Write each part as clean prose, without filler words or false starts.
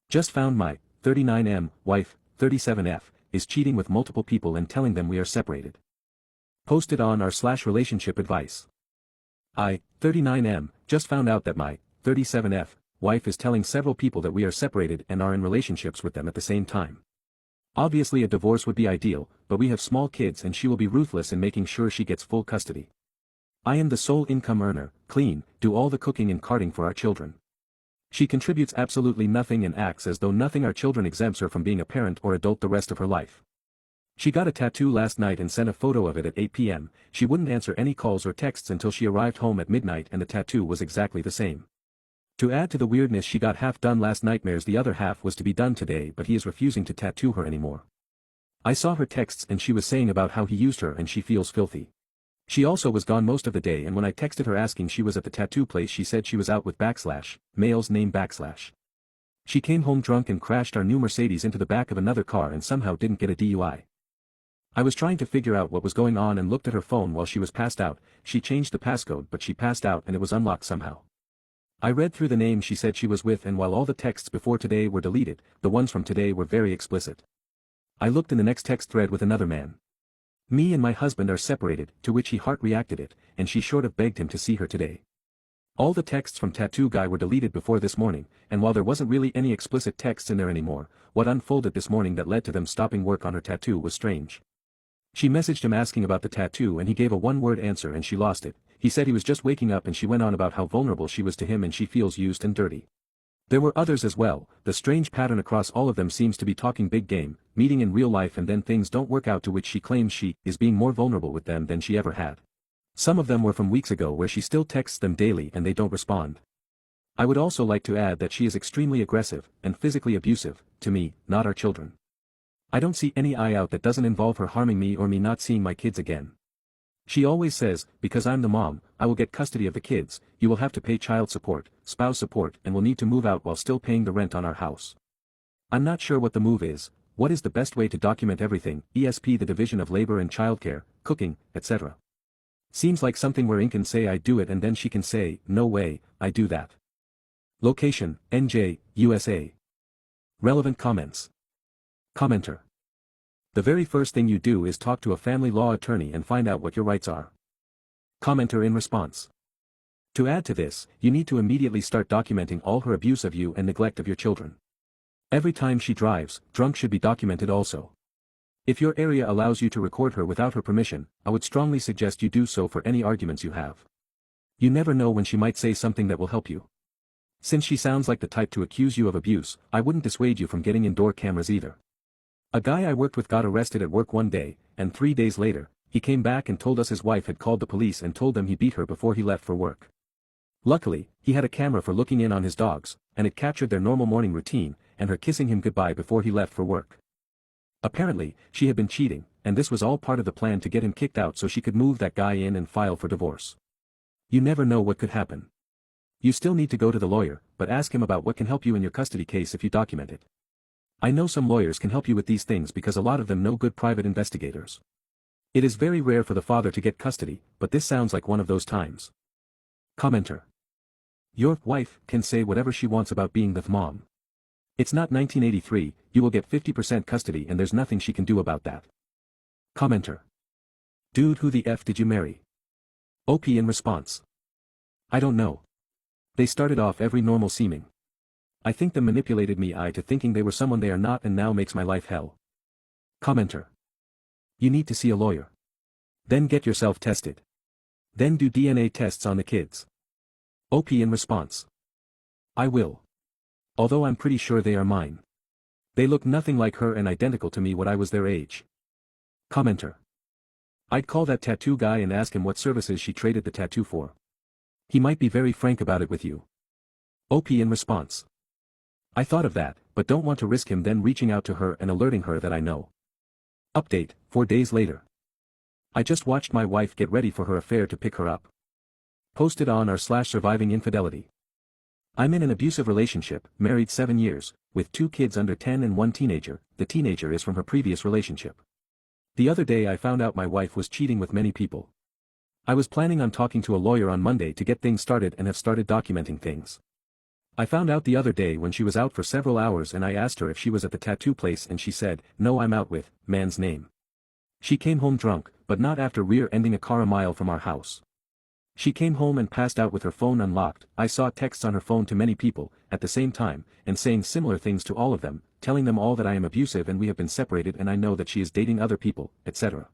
Just found my 39M wife, 37F, is cheating with multiple people and telling them we are separated. Posted on r/relationship advice. I, 39M, just found out that my 37F wife is telling several people that we are separated and are in relationships with them at the same time. Obviously a divorce would be ideal, but we have small kids and she will be ruthless in making sure she gets full custody. I am the sole income earner, clean, do all the cooking and carting for our children. She contributes absolutely nothing and acts as though nothing our children exempts her from being a parent or adult the rest of her life. She got a tattoo last night and sent a photo of it at 8 p.m. She wouldn't answer any calls or texts until she arrived home at midnight and the tattoo was exactly the same. To add to the weirdness, she got half done last nightmares, the other half was to be done today, but he is refusing to tattoo her anymore. I saw her texts and she was saying about how he used her and she feels filthy. She also was gone most of the day, and when I texted her asking she was at the tattoo place, she said she was out with male's name /. She came home drunk and crashed our new Mercedes into the back of another car and somehow didn't get a DUI. I was trying to figure out what was going on and looked at her phone while she was passed out. She changed the passcode, but she passed out and it was unlocked somehow. I read through the name she said she was with, and while all the texts before today were deleted, the ones from today were very explicit. I looked in the next text thread with another man. Me and my husband are separated, to which he heart reacted it, and she short of begged him to see her today. All the texts from tattoo guy were deleted before this morning, and while there wasn't really any explicit texts in there anymore, what unfolded this morning that led to them stopping work on her tattoo was strange. She messaged him asking about the tattoo and he gave a one-word answer and she lost it. He said he was just waking up, and she went on about how vulnerable she was to him and she feels used and dirty. There were others as well. The strange pattern across all of them seems to be talking big game, meeting in real life, and then things don't work out, to which she claims she is being more vulnerable with them than she ever had. Some of them were from weeks ago where she still texts them daily and they don't respond. I would also like to add that she is extremely aggressive and physically abusive to me, not our children. I don't see any eye out that doesn't involve her harming me or me not seeing my kids again. She always says, because I'm the mom, I will get custody of the kids, you will have to pay child support, spouse support, and will need to move out while still paying the rent on our house. I'm not sure what the move is. What is the best way to document everything, ESP the division of labor and childcare, cooking, etc. Seems like something where Inc can say I do it and then she can say, no way, I do that. Location, NJ, USA. Relevant comments. Commenter. The very first thing you do is talk to a family law attorney and find out what your rights are. Commenter in response. To add to this, you need to immediately start documenting all her abuse of you and neglect of your children. Every time she drives, drunk should be documented also. If your area allows you to record her without her permission, I would strongly suggest you do so for any arguments you have. You never know when she might say something that will help you. Since she sounds like the type to accuse you of abuse, I wouldn't dissuade you from getting indoor cameras either. A guy I worked with got arrested at work one day, and 3 days later, he came back and told us his wife had called the police and told them he beat her before he left for work. Luckily, he had a camera for looking in on his dogs, and it captured their normal morning routine, and her kissing him goodbye before he left for work. Apparently, she had been cheating, and this was all part of the plan to get him kicked out so she could move that guy in and file for divorce. You never know what could happen. You still need to go to the lawyer, but ask him about what can help you in your custody case if you document it. I know some lawyers can help you with these things because a lot of them know good private investigators. It is very rare for the father to get custody, but this sounds like one of those times. Commenter. Your wife can say whatever she wants about being the mom. It's not 1983, you will get 50% custody and there's nothing she can do about that. Commenter. Dude, who the F did you marry? OP in response. I don't know. They started off every normal seeming. I think they manipulated me to thinking they were someone they are not and now makes my life hell. Commenter. You need to see a lawyer. Then get yourself tested. Then do DNA tests on the kids. OP in response. I will. Although I'm pretty sure they are mine. They look nothing like her and identical to me when I was their age. Commenter. I'd call that tattoo guy and ask him what services she traded the tattoo for. He might be very frank about it with you. OP in response. I thought of that, but don't want to risk him then reaching out to her and alerting her that I know. Update, 4 days later. I just watched my wife get ready for her affair to pick her up. Posted on r/surviving infidelity. I'm in an abusive relationship, married 7 years, with 2 kids under 10 and 1 teenager. The teenager is from her previous relationship. The other day I found out my wife was cheating with many people. I was planning on talking to a lawyer on Monday to get things started and have started documenting things. I found out the other day when she was out for several hours and I asked her if she was at the tattoo place and she said, "No, I'm out with, man's name." She came home drunk, but not after rear-ending a car a mile from our house. She came home and passed out with her phone unlocked. I saw texts on her phone to many people, at the same time, and saying similar things to all of them, telling them all that I am abusive and we have been separated and I know that she is dating other people, etc.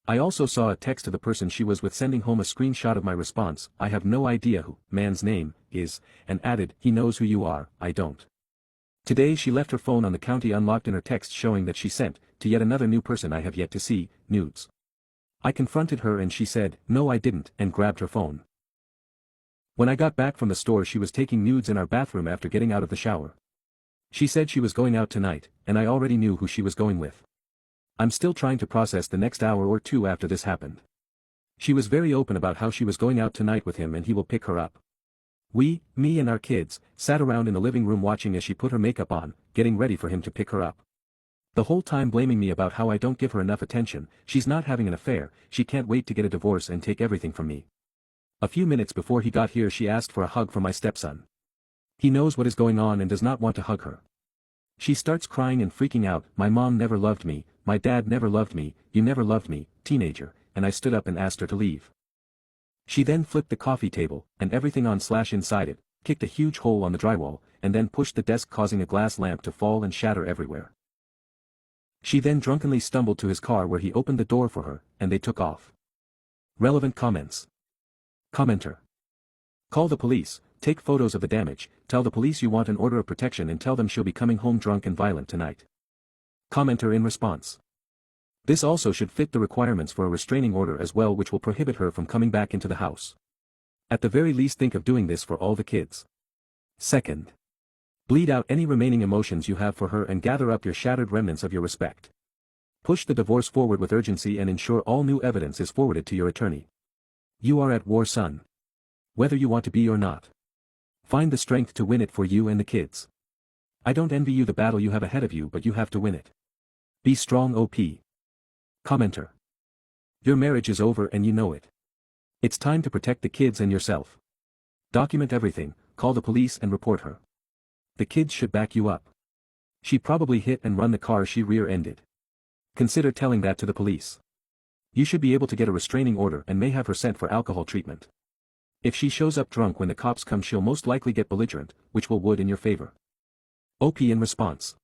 I also saw a text to the person she was with sending home a screenshot of my response, "I have no idea who, man's name, is," and added, "He knows who you are, I don't." Today she left her phone on the county unlocked in her text showing that she sent, to yet another new person I have yet to see, nudes. I confronted her and she said, "No I didn't," and grabbed her phone. When I got back from the store she was taking nudes in our bathroom after getting out of the shower. She said she was going out tonight, and I already knew who she was going with. I'm still trying to process the next hour or two after this happened. She was very open about how she was going out tonight with him and he will pick her up. We, me and our kids, sat around in the living room watching as she put her makeup on, getting ready for him to pick her up. The whole time blaming me about how I don't give her enough attention, she's not having an affair, she can't wait to get a divorce and take everything from me. A few minutes before he got here she asked for a hug from my stepson. He knows what is going on and does not want to hug her. She starts crying and freaking out, "My mom never loved me, my dad never loved me, you never loved me," teenager, and I stood up and asked her to leave. She then flipped the coffee table, and everything on / inside it, kicked a huge hole on the drywall, and then pushed the desk causing a glass lamp to fall and shatter everywhere. She then drunkenly stumbled to his car where he opened the door for her, and they took off. Relevant comments. Commenter. Call the police, take photos of the damage, tell the police you want an order of protection and tell them she'll be coming home drunk and violent tonight. Commenter in response. This also should fit the requirements for a restraining order as well, which will prohibit her from coming back into the house. At the very least think of doing this for all the kids. Second. Bleed out any remaining emotions you have for her and gather up your shattered remnants of your respect. Push the divorce forward with urgency and ensure all new evidence is forwarded to your attorney. You are at war, son. Whether you want to be or not. Find the strength to win it for you and the kids. I don't envy you the battle you have ahead of you, but you have to win it. Be strong, OP. Commenter. Your marriage is over and you know it. It's time to protect the kids and yourself. Document everything, call the police and report her. The kids should back you up. She probably hit and run the car she rear-ended. Consider telling that to the police. You should be able to get a restraining order and may have her sent for alcohol treatment. If she shows up drunk when the cops come she'll most likely get belligerent, which will would in your favor. OP in response.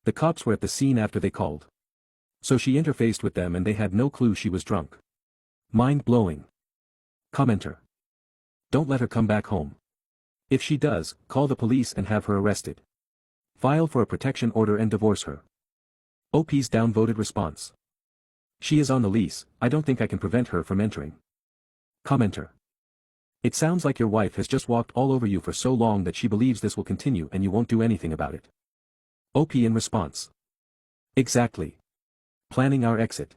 The cops were at the scene after they called. So she interfaced with them and they had no clue she was drunk. Mind-blowing. Commenter. Don't let her come back home. If she does, call the police and have her arrested. File for a protection order and divorce her. OP's downvoted response. She is on the lease, I don't think I can prevent her from entering. Commenter. It sounds like your wife has just walked all over you for so long that she believes this will continue and you won't do anything about it. OP in response. Exactly. Planning our exit.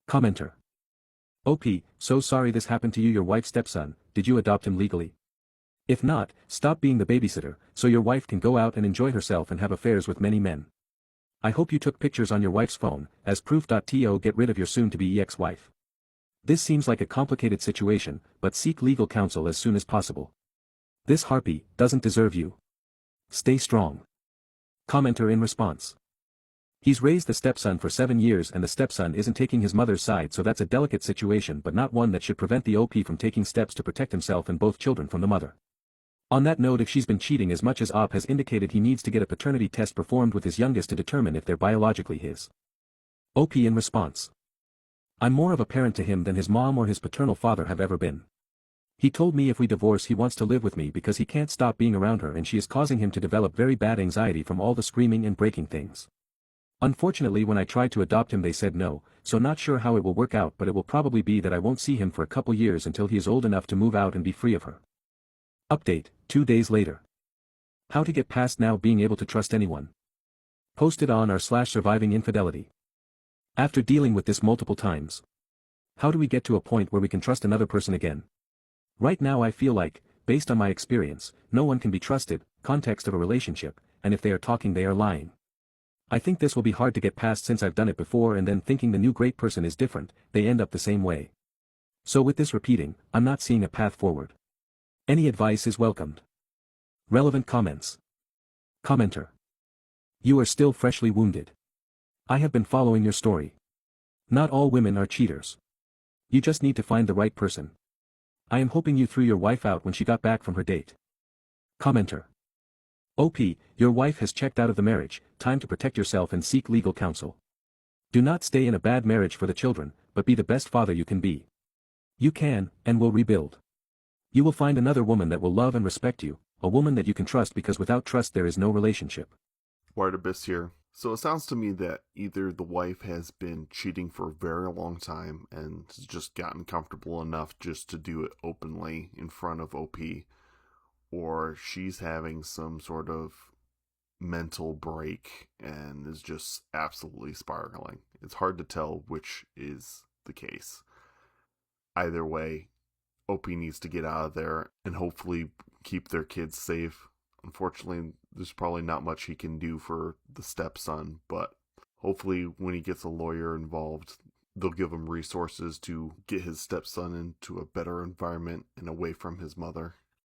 Commenter. OP, so sorry this happened to you. Your wife's stepson, did you adopt him legally? If not, stop being the babysitter, so your wife can go out and enjoy herself and have affairs with many men. I hope you took pictures on your wife's phone, as proof.to get rid of your soon-to-be ex-wife. This seems like a complicated situation, but seek legal counsel as soon as possible. This harpy doesn't deserve you. Stay strong. Commenter in response. He's raised the stepson for 7 years and the stepson isn't taking his mother's side, so that's a delicate situation but not one that should prevent the OP from taking steps to protect himself and both children from the mother. On that note, if she's been cheating as much as OP has indicated, he needs to get a paternity test performed with his youngest to determine if they're biologically his. OP in response. I'm more of a parent to him than his mom or his paternal father have ever been. He told me if we divorce he wants to live with me because he can't stop being around her and she is causing him to develop very bad anxiety from all the screaming and breaking things. Unfortunately, when I tried to adopt him they said no, so not sure how it will work out, but it will probably be that I won't see him for a couple years until he is old enough to move out and be free of her. Update, 2 days later. How to get past now being able to trust anyone. Posted on r/surviving infidelity. After dealing with this multiple times. How do we get to a point where we can trust another person again? Right now I feel like, based on my experience, no one can be trusted, context of a relationship, and if they are talking they are lying. I think this will be hard to get past since I've done it before, and then thinking the new great person is different, they end up the same way. So with this repeating, I'm not seeing a path forward. Any advice is welcomed. Relevant comments. Commenter. You are still freshly wounded. I have been following your story. Not all women are cheaters. You just need to find the right person. I am hoping you threw your wife out when she got back from her date. Commenter. OP, your wife has checked out of the marriage, time to protect yourself and seek legal counsel. Do not stay in a bad marriage for the children, but be the best father you can be. You can, and will rebuild. You will find another woman that will love and respect you, a woman that you can trust because without trust there is no relationship. White Abyss here. So it sounds to me that either the wife has been cheating for a very long time and has just gotten comfortable enough just to do it openly in front of OP, or she's having some sort of mental break and is just absolutely spiraling. It's hard to tell which is the case. Either way, OP needs to get out of there and hopefully keep their kids safe. Unfortunately, there's probably not much he can do for the stepson, but hopefully when he gets a lawyer involved, they'll give him resources to get his stepson into a better environment and away from his mother.